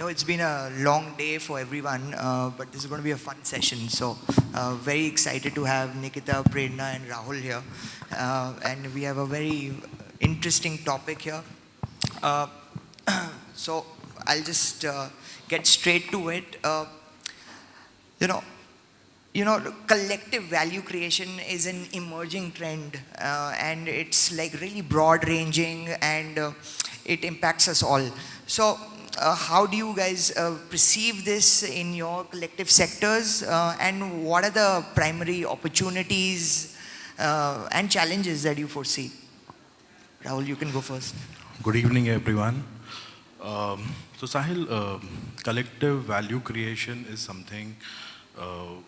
know it's been a long day for everyone, but this is going to be a fun session. So, very excited to have Nikita, Prerna, and Rahul here. And we have a very interesting topic here. Uh, so, I'll just get straight to it. You know, collective value creation is an emerging trend, and it's like really broad ranging, and it impacts us all. So, how do you guys perceive this in your collective sectors, and what are the primary opportunities and challenges that you foresee? Rahul, you can go first. Good evening, everyone. So, Sahil, collective value creation is something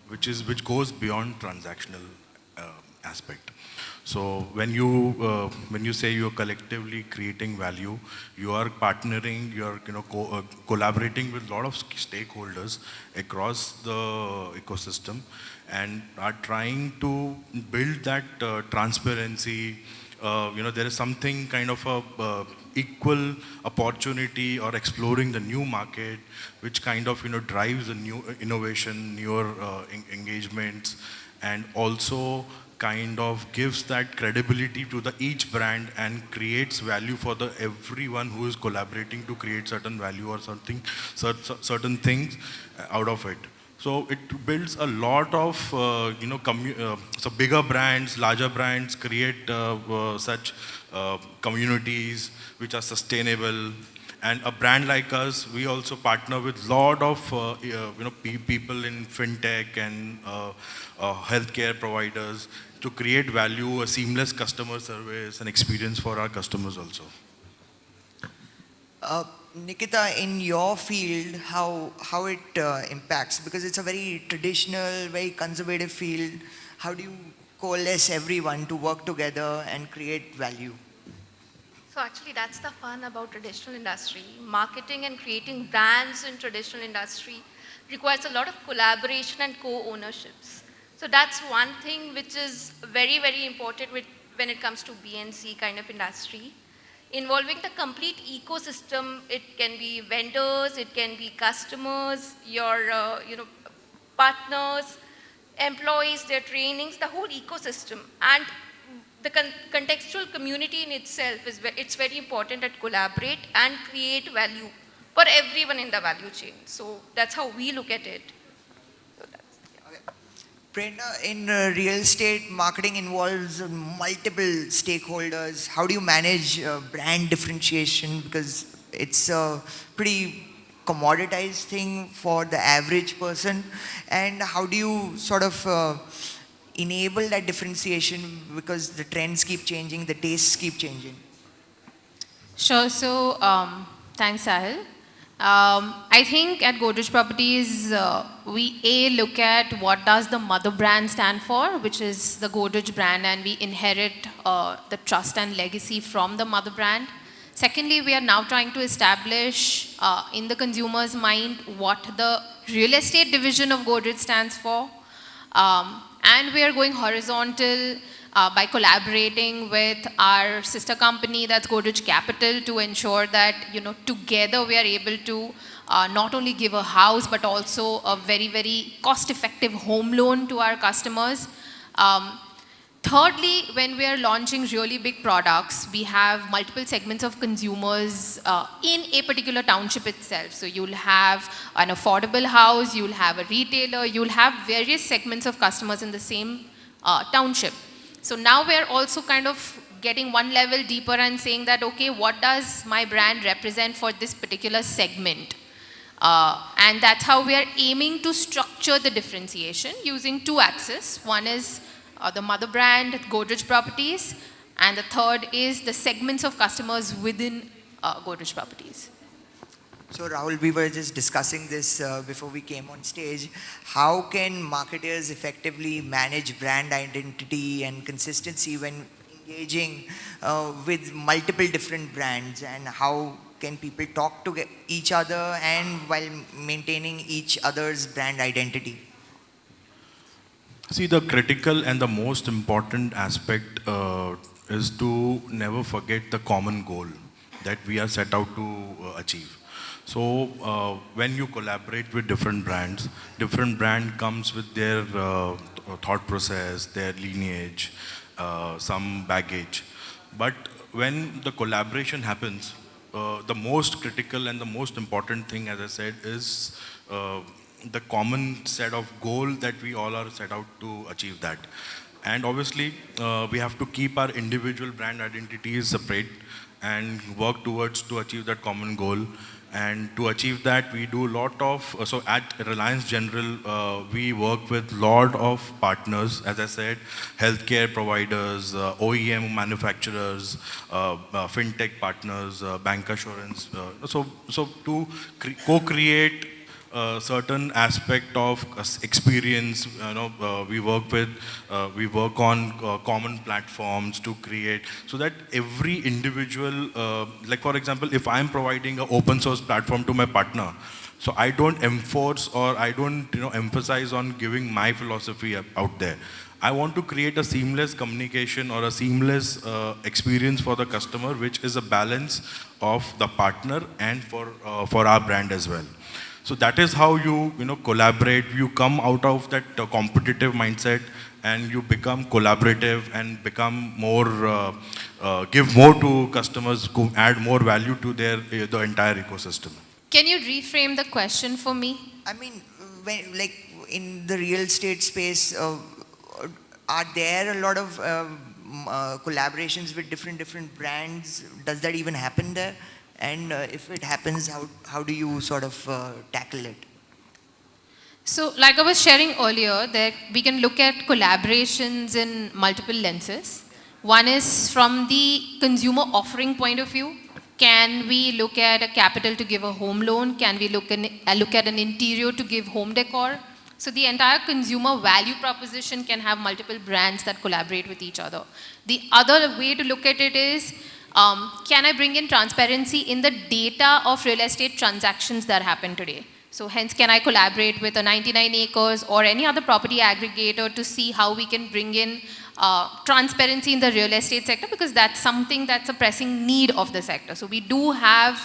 which goes beyond transactional aspect. So, when you say you're collectively creating value, you are partnering, you are collaborating with a lot of stakeholders across the ecosystem, and are trying to build that transparency. There is something kind of a equal opportunity or exploring the new market, which kind of drives the new innovation, newer engagements, and also kind of gives that credibility to the each brand and creates value for the everyone who is collaborating to create certain value or something, certain things out of it. So it builds a lot of, so bigger brands, larger brands create such communities which are sustainable. And a brand like us, we also partner with lot of people in fintech and healthcare providers to create value, a seamless customer service and experience for our customers also. Nikita, in your field, how it impacts? Because it's a very traditional, very conservative field. How do you coalesce everyone to work together and create value? So actually that's the fun about traditional industry. Marketing and creating brands in traditional industry requires a lot of collaboration and co-ownerships. So that's one thing which is very, very important when it comes to BNC kind of industry. Involving the complete ecosystem, it can be vendors, it can be customers, your partners, employees, their trainings, the whole ecosystem. And the contextual community in itself it's very important to collaborate and create value for everyone in the value chain. So that's how we look at it. So that's, yeah. Okay. Prerna, in real estate, marketing involves multiple stakeholders. How do you manage brand differentiation? Because it's a pretty commoditized thing for the average person. And how do you sort of enable that differentiation, because the trends keep changing, the tastes keep changing? Sure. So, thanks, Sahil. I think at Godrej Properties, we look at what does the mother brand stand for, which is the Godrej brand, and we inherit the trust and legacy from the mother brand. Secondly, we are now trying to establish in the consumer's mind what the real estate division of Godrej stands for. And we are going horizontal by collaborating with our sister company, that's Godrej Capital, to ensure that, together we are able to not only give a house, but also a very, very cost-effective home loan to our customers. Thirdly, when we are launching really big products, we have multiple segments of consumers in a particular township itself. So you'll have an affordable house, you'll have a retailer, you'll have various segments of customers in the same township. So now we're also kind of getting one level deeper and saying that, okay, what does my brand represent for this particular segment? And that's how we are aiming to structure the differentiation using two axes. One is the mother brand, Godrej Properties, and the third is the segments of customers within Godrej Properties. So Rahul, we were just discussing this before we came on stage. How can marketers effectively manage brand identity and consistency when engaging with multiple different brands, and how can people talk to each other and while maintaining each other's brand identity? See, the critical and the most important aspect is to never forget the common goal that we are set out to achieve. So when you collaborate with different brand comes with their thought process, their lineage, some baggage. But when the collaboration happens, the most critical and the most important thing, as I said, is the common set of goal that we all are set out to achieve that. And obviously, we have to keep our individual brand identities separate and work towards to achieve that common goal. And to achieve that, we do a lot of, so at Reliance General, we work with lot of partners, as I said, healthcare providers, OEM manufacturers, fintech partners, bank assurance. So to co-create certain aspect of experience, we work on common platforms to create, so that every individual, like for example, if I'm providing an open source platform to my partner, so I don't enforce or I don't emphasize on giving my philosophy out there. I want to create a seamless communication or a seamless experience for the customer, which is a balance of the partner and for our brand as well. So that is how you collaborate. You come out of that competitive mindset and you become collaborative and become more, give more to customers, add more value to the entire ecosystem. Can you reframe the question for me? I mean, like in the real estate space, are there a lot of collaborations with different brands? Does that even happen there? And if it happens, how do you sort of tackle it? So, like I was sharing earlier, that we can look at collaborations in multiple lenses. One is from the consumer offering point of view. Can we look at a capital to give a home loan? Can we look at an interior to give home decor? So the entire consumer value proposition can have multiple brands that collaborate with each other. The other way to look at it is, can I bring in transparency in the data of real estate transactions that happen today? So hence, can I collaborate with a 99 acres or any other property aggregator to see how we can bring in transparency in the real estate sector, because that's something that's a pressing need of the sector. So we do have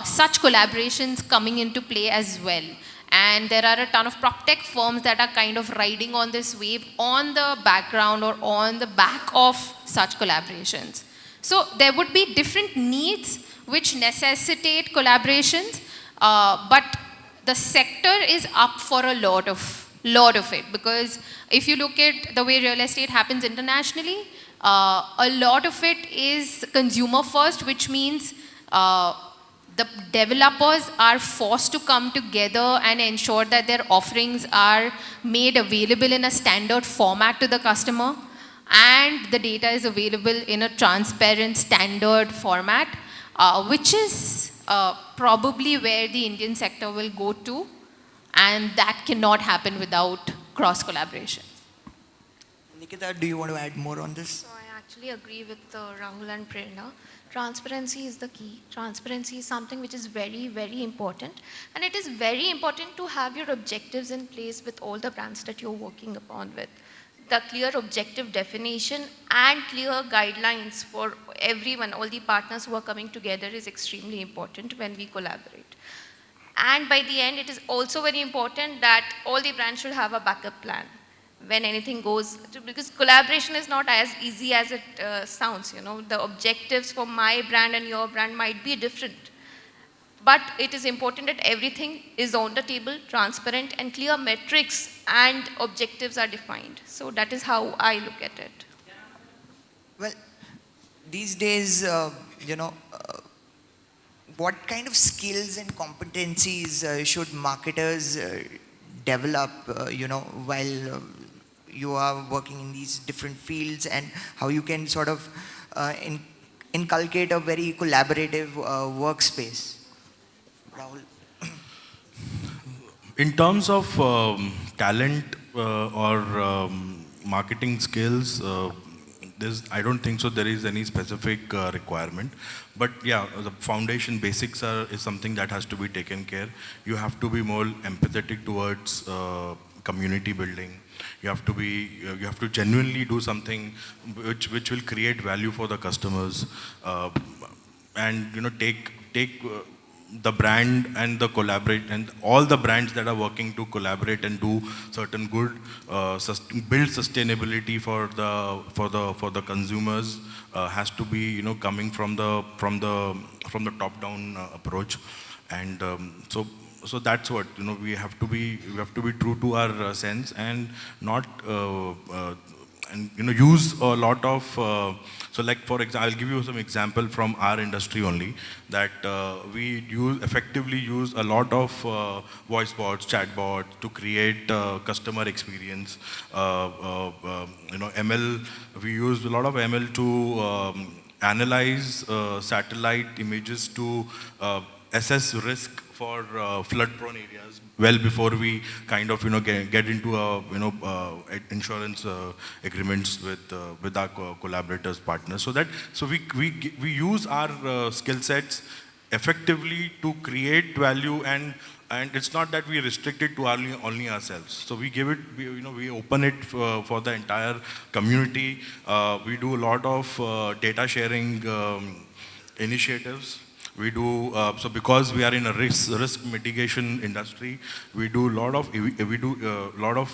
such collaborations coming into play as well. And there are a ton of PropTech firms that are kind of riding on this wave on the background or on the back of such collaborations. So there would be different needs which necessitate collaborations, but the sector is up for a lot of it, because if you look at the way real estate happens internationally, a lot of it is consumer first, which means the developers are forced to come together and ensure that their offerings are made available in a standard format to the customer, and the data is available in a transparent standard format, which is probably where the Indian sector will go to, and that cannot happen without cross collaboration. Nikita, do you want to add more on this? So I actually agree with Rahul and Prerna. Transparency is the key. Transparency is something which is very, very important. And it is very important to have your objectives in place with all the brands that you're working upon with. The clear objective definition and clear guidelines for everyone, all the partners who are coming together, is extremely important when we collaborate. And by the end, it is also very important that all the brands should have a backup plan when anything goes, because collaboration is not as easy as it sounds. The objectives for my brand and your brand might be different. But it is important that everything is on the table, transparent, and clear metrics and objectives are defined. So that is how I look at it. Well, these days, what kind of skills and competencies should marketers develop, while you are working in these different fields, and how you can sort of inculcate a very collaborative workspace? Rahul? In terms of talent or marketing skills, I don't think so there is any specific requirement. But yeah, the foundation basics is something that has to be taken care. You have to be more empathetic towards community building. You have to genuinely do something which will create value for the customers, and take the brand and the collaborate and all the brands that are working to collaborate and do certain good, build sustainability for the consumers has to be, you know, coming from the top down approach. And so that's what, you know, we have to be true to our sense, and not and, you know, use a lot of so like, for example, I'll give you some example from our industry only, that we effectively use a lot of voice bots, chat bots to create customer experience. You know, ML, we use a lot of ML to analyze satellite images to assess risk for flood-prone areas well before we kind of, you know, get into insurance agreements with our collaborators, partners, so we use our skill sets effectively to create value, and it's not that we restrict it to only ourselves. So we give it, we open it for the entire community. We do a lot of data sharing initiatives. We do so because we are in a risk mitigation industry. We do a lot of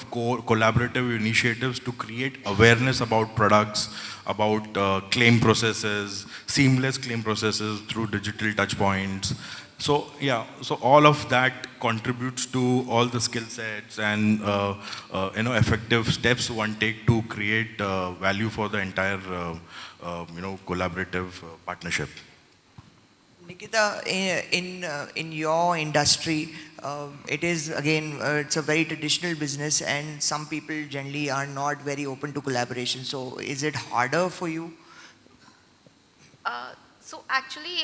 collaborative initiatives to create awareness about products, about claim processes, seamless claim processes through digital touch points. So yeah, so all of that contributes to all the skill sets and effective steps one take to create value for the entire collaborative partnership. Nikita, in your industry, it is again, it's a very traditional business, and some people generally are not very open to collaboration. So is it harder for you? So actually,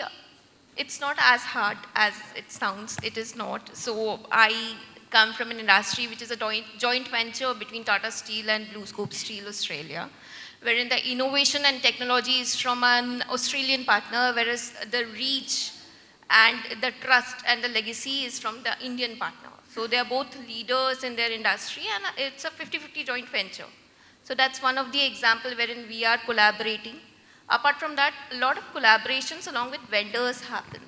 it's not as hard as it sounds. It is not. So I come from an industry which is a joint venture between Tata Steel and BlueScope Steel Australia, wherein the innovation and technology is from an Australian partner, whereas the reach and the trust and the legacy is from the Indian partner. So they are both leaders in their industry, and it's a 50-50 joint venture. So that's one of the examples wherein we are collaborating. Apart from that, a lot of collaborations along with vendors happen.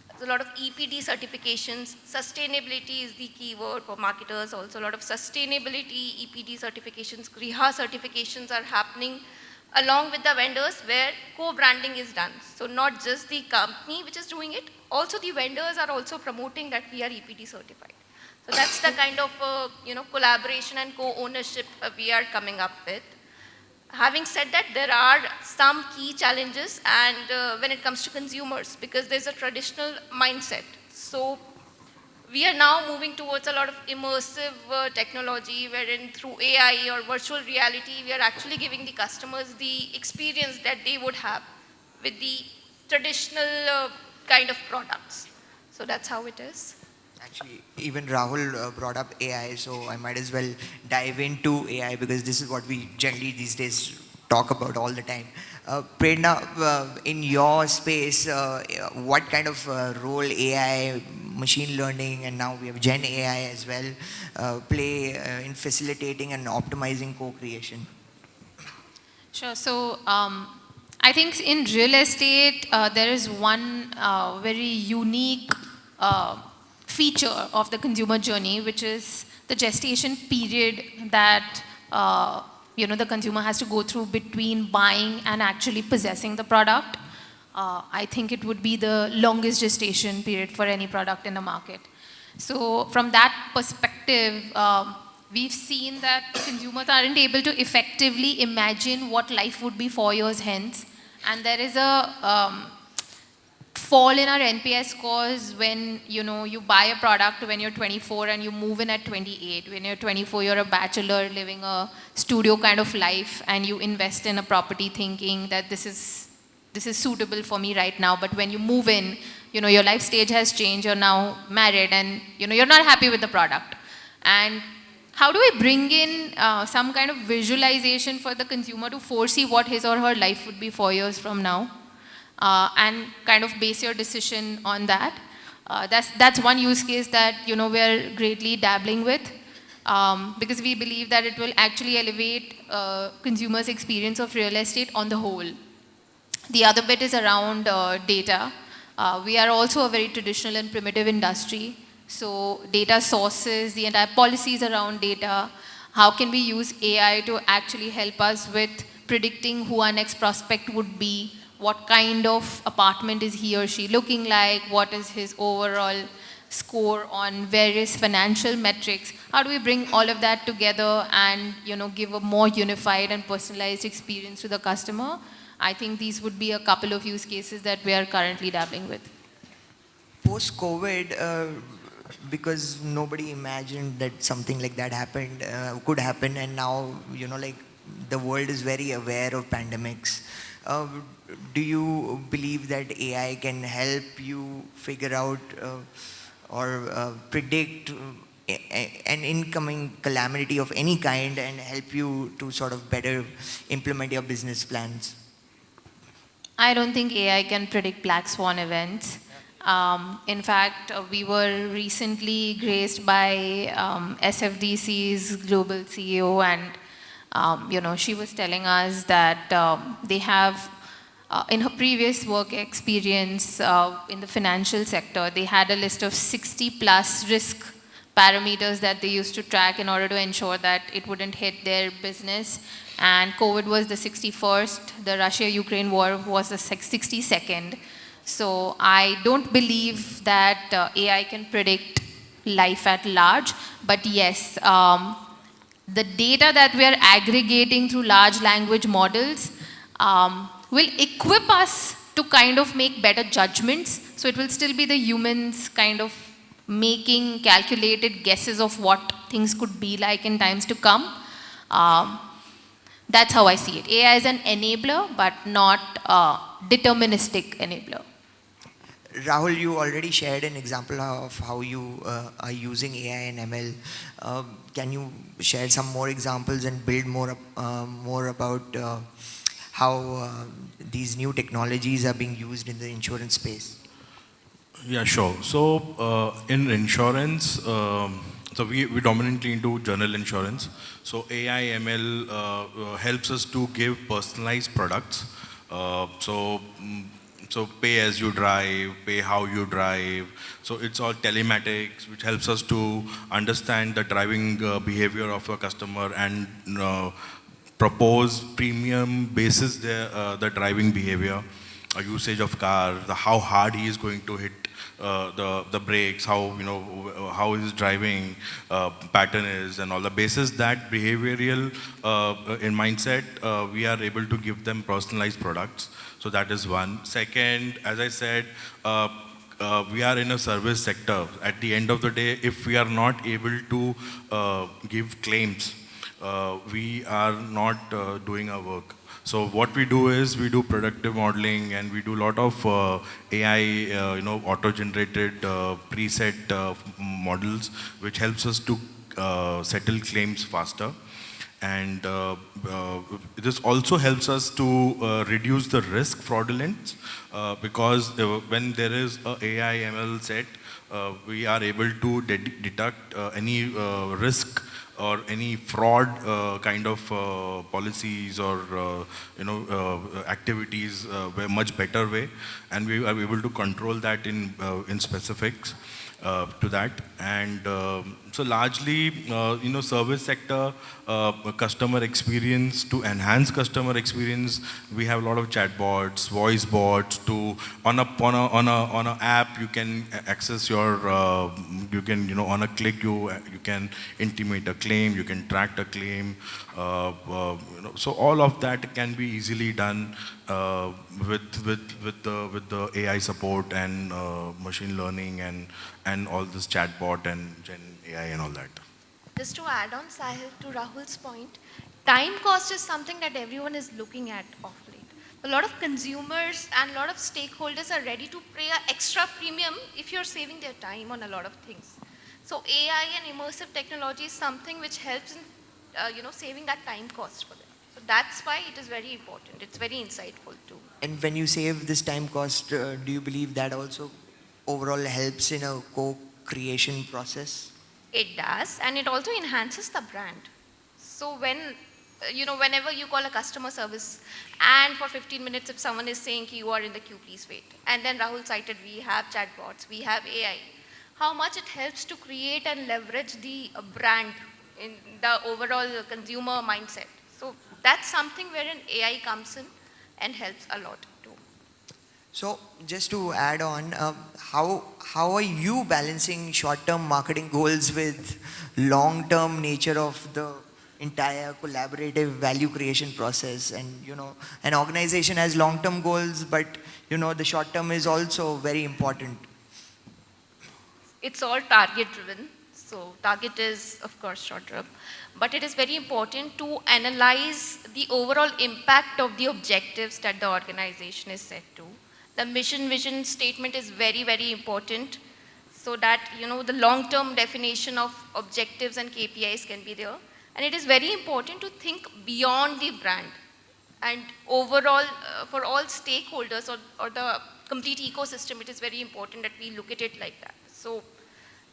There's a lot of EPD certifications. Sustainability is the key word for marketers. Also, a lot of sustainability EPD certifications, GRIHA certifications are happening along with the vendors, where co-branding is done. So not just the company which is doing it, also the vendors are also promoting that we are EPD certified. So that's the kind of collaboration and co-ownership we are coming up with. Having said that, there are some key challenges, and when it comes to consumers, because there's a traditional mindset. So we are now moving towards a lot of immersive technology, wherein through AI or virtual reality, we are actually giving the customers the experience that they would have with the traditional kind of products. So that's how it is. Actually, even Rahul brought up AI, so I might as well dive into AI, because this is what we generally these days talk about all the time. Prerna, in your space, what kind of role AI, machine learning, and now we have Gen AI as well, play in facilitating and optimizing co-creation? Sure. So I think in real estate, there is one very unique feature of the consumer journey, which is the gestation period that the consumer has to go through between buying and actually possessing the product. I think it would be the longest gestation period for any product in the market. So from that perspective, we've seen that consumers aren't able to effectively imagine what life would be 4 years hence, and there is a fall in our NPS scores when you buy a product when you're 24 and you move in at 28. When you're 24, you're a bachelor living a studio kind of life, and you invest in a property thinking that this is suitable for me right now. But when you move in, your life stage has changed. You're now married, and you're not happy with the product. And how do we bring in some kind of visualization for the consumer to foresee what his or her life would be 4 years from now? And kind of base your decision on that. That's one use case that we're greatly dabbling with, because we believe that it will actually elevate consumers' experience of real estate on the whole. The other bit is around data. We are also a very traditional and primitive industry. So data sources, the entire policies around data, how can we use AI to actually help us with predicting who our next prospect would be, what kind of apartment is he or she looking like, what is his overall score on various financial metrics. How do we bring all of that together and give a more unified and personalized experience to the customer? I think these would be a couple of use cases that we are currently dabbling with. Post-COVID, because nobody imagined that something like that could happen, and now, like the world is very aware of pandemics. Do you believe that AI can help you figure out or predict an incoming calamity of any kind and help you to sort of better implement your business plans? I don't think AI can predict black swan events. In fact, we were recently graced by SFDC's global CEO, and she was telling us that they have, in her previous work experience in the financial sector, they had a list of 60 plus risk parameters that they used to track in order to ensure that it wouldn't hit their business. And COVID was the 61st, the Russia-Ukraine war was the 62nd. So I don't believe that AI can predict life at large, but yes, the data that we are aggregating through large language models will equip us to kind of make better judgments. So it will still be the humans kind of making calculated guesses of what things could be like in times to come. That's how I see it. AI is an enabler, but not a deterministic enabler. Rahul, you already shared an example of how you are using AI and ML. Can you share some more examples and build more about how these new technologies are being used in the insurance space? Yeah, sure. So in insurance, so we dominantly into general insurance. So AI ML helps us to give personalized products. So pay as you drive, pay how you drive. So it's all telematics, which helps us to understand the driving behavior of a customer and propose premium basis the driving behavior, usage of car, how hard he is going to hit the brakes, how his driving pattern is, and all the basis that behavioral in mindset, we are able to give them personalized products. So that is one. Second, as I said, we are in a service sector. At the end of the day, if we are not able to give claims, we are not doing our work. So what we do is we do predictive modeling, and we do a lot of AI, auto-generated preset models, which helps us to settle claims faster. And this also helps us to reduce the risk fraudulence, because when there is a AI ML set, we are able to detect any risk or any fraud kind of policies or activities a much better way, and we are able to control that in specifics to that. And so largely, service sector, customer experience, to enhance customer experience, we have a lot of chatbots, voice bots. On a app, you can access your, on a click, you can intimate a claim, you can track a claim. So all of that can be easily done with the AI support and machine learning and all this chatbot and Gen AI and all that. Just to add on, Sahil, to Rahul's point, time cost is something that everyone is looking at of late. A lot of consumers and a lot of stakeholders are ready to pay an extra premium if you're saving their time on a lot of things. So AI and immersive technology is something which helps in saving that time cost for them. So that's why it is very important. It's very insightful too. And when you save this time cost, do you believe that also overall helps in a co-creation process? It does, and it also enhances the brand. So when whenever you call a customer service and for 15 minutes if someone is saying you are in the queue, please wait. And then Rahul cited we have chatbots, we have AI. How much it helps to create and leverage the brand in the overall consumer mindset. So that's something wherein AI comes in and helps a lot too. So just to add on, how are you balancing short-term marketing goals with long-term nature of the entire collaborative value creation process? And an organization has long-term goals, but the short-term is also very important. It's all target driven. So target is of course short term, but it is very important to analyze the overall impact of the objectives that the organization is set to. The mission vision statement is very, very important so that the long term definition of objectives and KPIs can be there. And it is very important to think beyond the brand and overall for all stakeholders or the complete ecosystem. It is very important that we look at it like that. So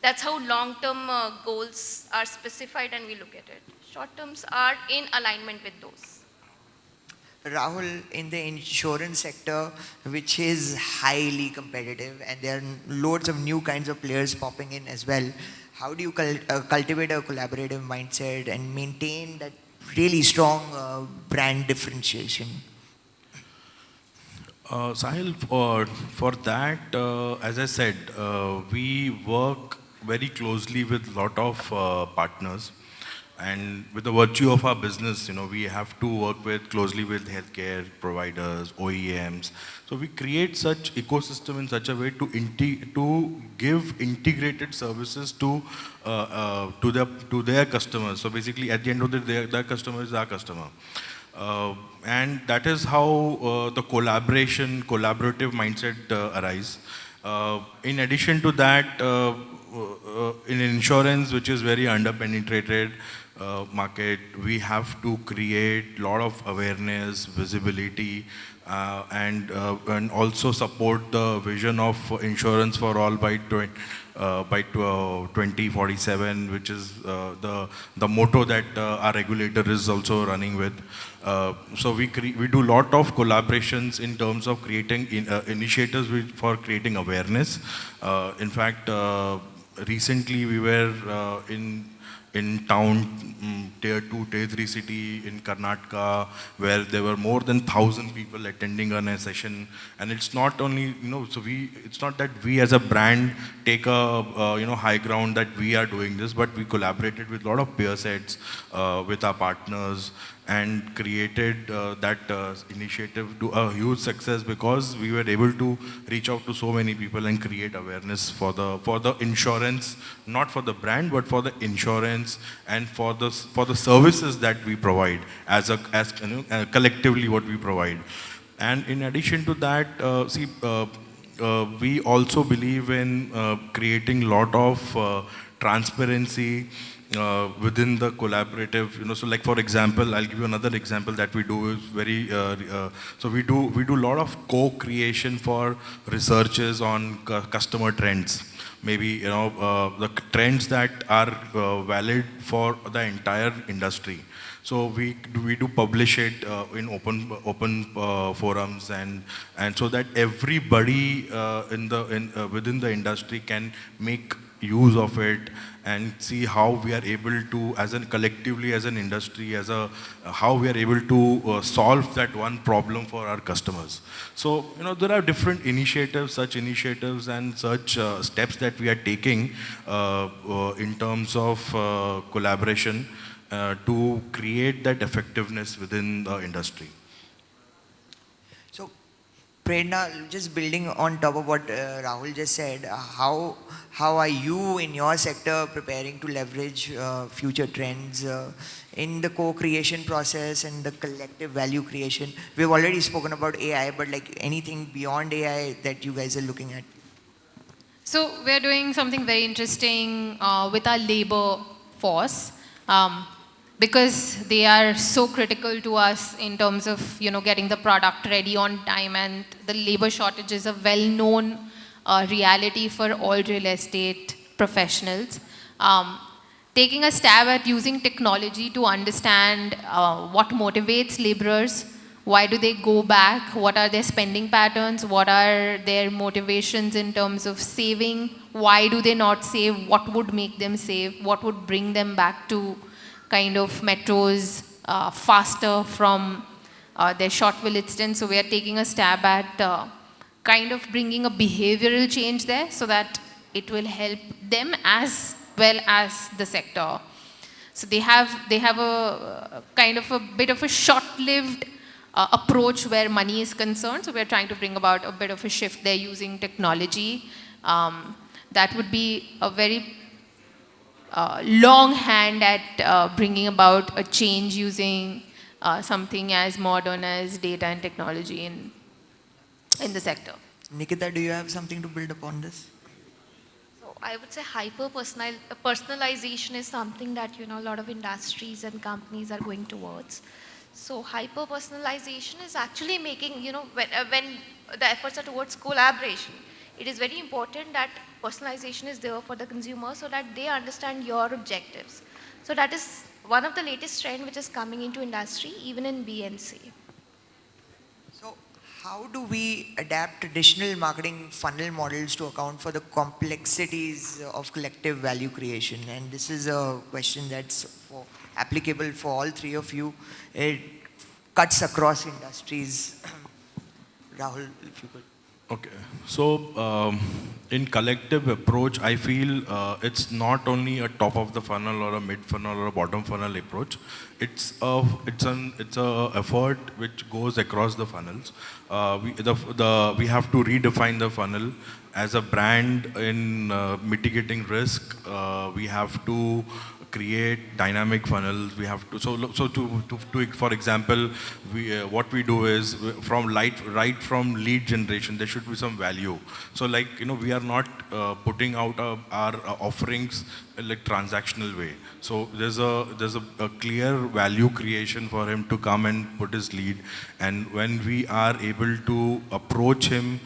that's how long-term goals are specified and we look at it. Short-terms are in alignment with those. Rahul, in the insurance sector, which is highly competitive and there are loads of new kinds of players popping in as well, how do you cultivate a collaborative mindset and maintain that really strong brand differentiation? Sahil, for that, as I said, we work very closely with a lot of partners. And with the virtue of our business, we have to work closely with healthcare providers, OEMs. So we create such ecosystem in such a way to give integrated services to their customers. So basically, at the end of the day, their customer is our customer. And that is how the collaborative mindset arise. In addition to that, in insurance, which is very underpenetrated market, we have to create a lot of awareness, visibility, and also support the vision of insurance for all by 2047, which is the motto that our regulator is also running with. So we do a lot of collaborations in terms of creating initiatives for creating awareness. In fact, recently we were in town, tier 2, tier 3 city in Karnataka, where there were more than 1,000 people attending on a session. And it's not only, it's not that we as a brand take a, high ground that we are doing this, but we collaborated with a lot of peer sets, with our partners, and created that initiative to a huge success because we were able to reach out to so many people and create awareness for the insurance, not for the brand, but for the insurance and for the services that we provide as collectively what we provide. And in addition to that, we also believe in creating a lot of transparency within the collaborative, so like for example, I'll give you another example that we do is very, so we do a lot of co-creation for researches on customer trends. Maybe, the trends that are valid for the entire industry. So we do publish it in open forums and so that everybody within the industry can make use of it and see how we are able to, collectively as an industry, how we are able to solve that one problem for our customers. So, there are different such initiatives and such steps that we are taking in terms of collaboration to create that effectiveness within the industry. So, Prerna, just building on top of what Rahul just said, how are you in your sector preparing to leverage future trends in the co-creation process and the collective value creation? We've already spoken about AI, but like anything beyond AI that you guys are looking at? So we're doing something very interesting with our labor force. Because they are so critical to us in terms of getting the product ready on time, and the labor shortage is a well-known reality for all real estate professionals. taking a stab at using technology to understand what motivates laborers, why do they go back, what are their spending patterns, what are their motivations in terms of saving, why do they not save, what would make them save, what would bring them back to kind of metros faster from their short village stints. So we are taking a stab at kind of bringing a behavioral change there so that it will help them as well as the sector. So they have a kind of a bit of a short-lived approach where money is concerned. So we're trying to bring about a bit of a shift there using technology. That would be a very long hand at bringing about a change using something as modern as data and technology in the sector. Nikita, do you have something to build upon this? So I would say personalization is something that, a lot of industries and companies are going towards. So hyper-personalization is actually making, when the efforts are towards collaboration, it is very important that personalization is there for the consumer so that they understand your objectives. So that is one of the latest trend which is coming into industry, even in BNC. So how do we adapt traditional marketing funnel models to account for the complexities of collective value creation? And this is a question that's applicable for all three of you. It cuts across industries. Rahul, if you could. Okay, so in collective approach, I feel it's not only a top of the funnel or a mid funnel or a bottom funnel approach. It's a effort which goes across the funnels. We have to redefine the funnel as a brand in mitigating risk. We have to create dynamic funnels. We have to for example, what we do is right from lead generation there should be some value. So we are not putting out our offerings like transactional way. So there's a clear value creation for him to come and put his lead, and when we are able to approach him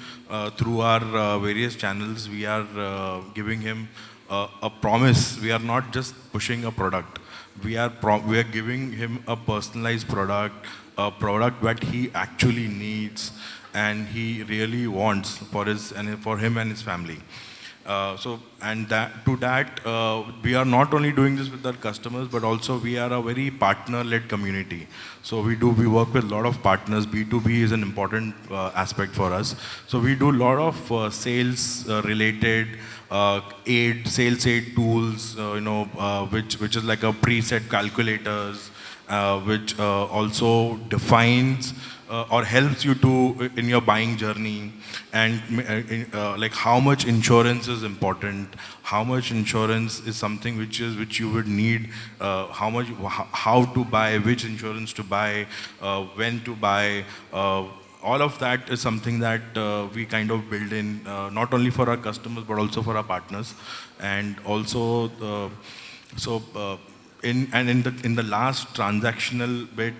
through our various channels, we are giving him a promise. We are not just pushing a product. We are giving him a personalized product, a product that he actually needs and he really wants for him and his family. We are not only doing this with our customers, but also we are a very partner-led community. So we work with a lot of partners. B2B is an important aspect for us. So we do a lot of sales related sales aid tools, which is like a preset calculators, which also defines or helps you in your buying journey, and like how much insurance is important, how much insurance is something which you would need, how to buy, which insurance to buy, when to buy. All of that is something that we kind of build in, not only for our customers but also for our partners, and also in the last transactional bit,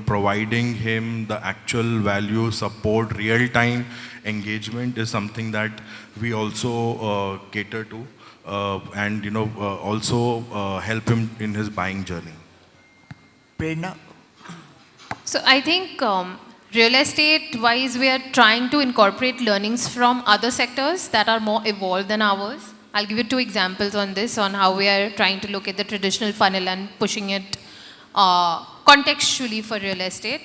providing him the actual value support, real time engagement is something that we also cater to, and also help him in his buying journey. Prerna? So I think real estate wise, we are trying to incorporate learnings from other sectors that are more evolved than ours. I'll give you 2 examples on this, on how we are trying to look at the traditional funnel and pushing it contextually for real estate.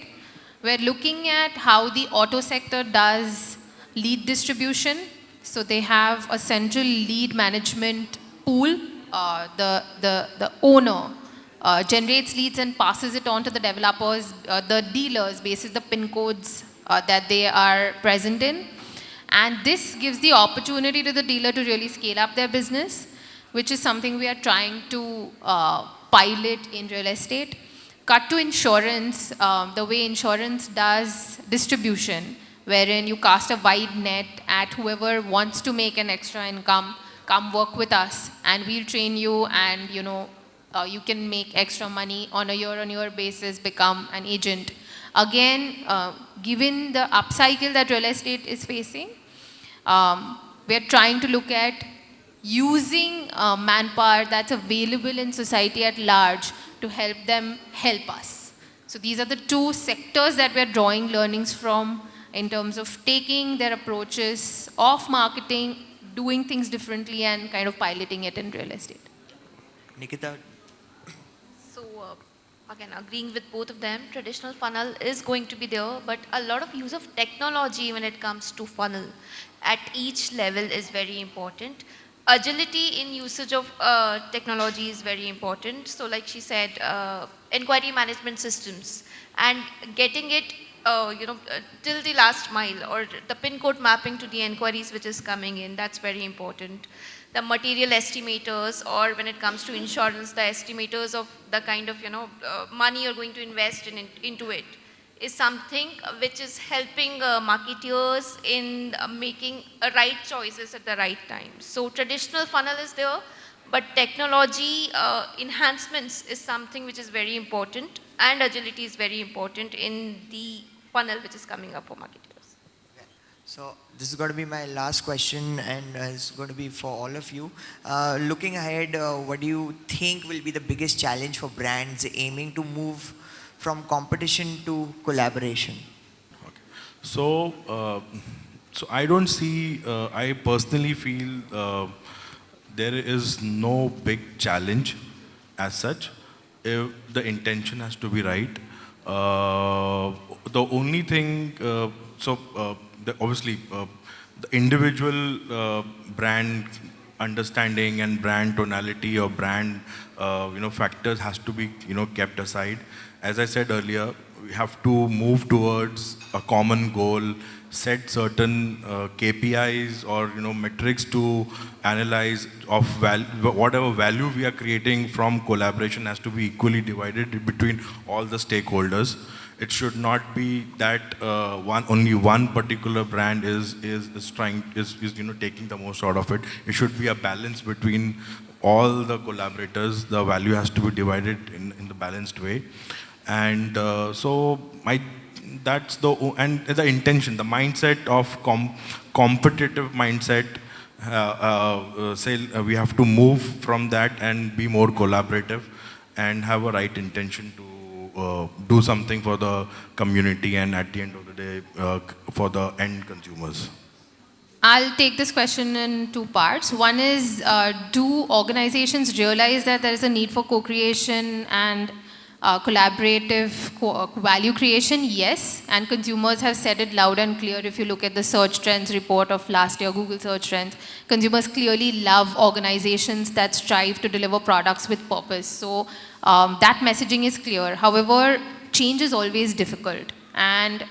We're looking at how the auto sector does lead distribution. So they have a central lead management pool. The owner generates leads and passes it on to the developers, the dealers, basis the PIN codes that they are present in. And this gives the opportunity to the dealer to really scale up their business, which is something we are trying to pilot in real estate. Cut to insurance, the way insurance does distribution, wherein you cast a wide net at whoever wants to make an extra income, come work with us and we'll train you, and you can make extra money on a year-on-year basis, become an agent. Again, given the upcycle that real estate is facing, we are trying to look at using manpower that's available in society at large to help them help us. So these are the two sectors that we're drawing learnings from in terms of taking their approaches of marketing, doing things differently, and kind of piloting it in real estate. Nikita, So again, agreeing with both of them, traditional funnel is going to be there, but a lot of use of technology when it comes to funnel at each level is very important. Agility in usage of technology is very important. So like she said, inquiry management systems and getting it till the last mile, or the pin code mapping to the inquiries which is coming in, that's very important. The material estimators, or when it comes to insurance, the estimators of the kind of money you're going to invest into it, is something which is helping marketeers in making right choices at the right time. So traditional funnel is there, but technology enhancements is something which is very important, and agility is very important in the funnel which is coming up for marketers. so this is going to be my last question, and it's going to be for all of you. Looking ahead, what do you think will be the biggest challenge for brands aiming to move from competition to collaboration? So, so I don't see, I personally feel there is no big challenge as such if the intention has to be right. The only thing, obviously, the individual brand understanding and brand tonality or brand, factors has to be, kept aside. As I said earlier, we have to move towards a common goal, set certain KPIs or metrics to analyze of whatever value we are creating from collaboration has to be equally divided between all the stakeholders. It should not be that only one particular brand is taking the most out of it. It should be a balance between all the collaborators. The value has to be divided in the balanced way. And that's the intention, the mindset of competitive mindset. We have to move from that and be more collaborative and have a right intention to do something for the community and at the end of the day for the end consumers. I'll take this question in two parts. One is, do organizations realize that there is a need for co-creation and collaborative value creation? Yes, and consumers have said it loud and clear. If you look at the search trends report of last year, Google search trends, consumers clearly love organizations that strive to deliver products with purpose. So that messaging is clear. However, change is always difficult, and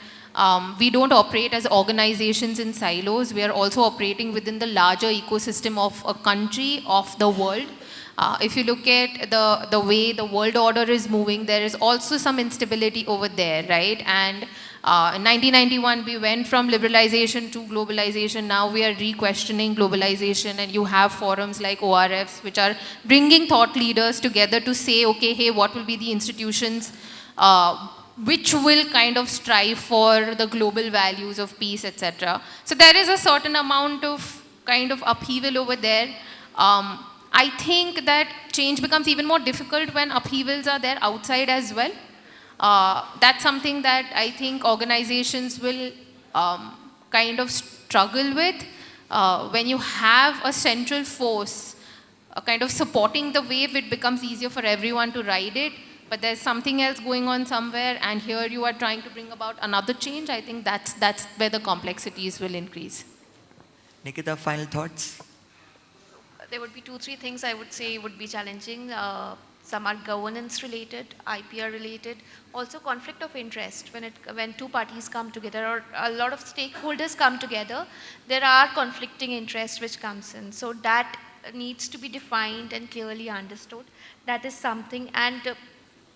we don't operate as organizations in silos. We are also operating within the larger ecosystem of a country, of the world. If you look at the way the world order is moving, there is also some instability over there, right? And in 1991, we went from liberalization to globalization. Now we are re-questioning globalization, and you have forums like ORFs, which are bringing thought leaders together to say, okay, hey, what will be the institutions which will kind of strive for the global values of peace, etc. So there is a certain amount of kind of upheaval over there. I think that change becomes even more difficult when upheavals are there outside as well. That's something that I think organizations will kind of struggle with. When you have a central force kind of supporting the wave, it becomes easier for everyone to ride it. But there's something else going on somewhere, and here you are trying to bring about another change. I think that's where the complexities will increase. Nikita, final thoughts? There would be 2-3 things I would say would be challenging. Some are governance related, IPR related, also conflict of interest. When two parties come together or a lot of stakeholders come together, there are conflicting interests which comes in. So that needs to be defined and clearly understood. That is something. And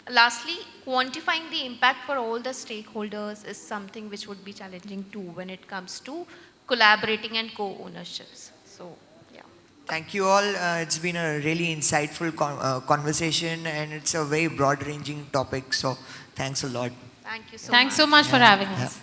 lastly, quantifying the impact for all the stakeholders is something which would be challenging too when it comes to collaborating and co-ownerships. So. Thank you all. It's been a really insightful conversation, and it's a very broad-ranging topic. So thanks a lot. Thank you so much. Thanks so much for having us.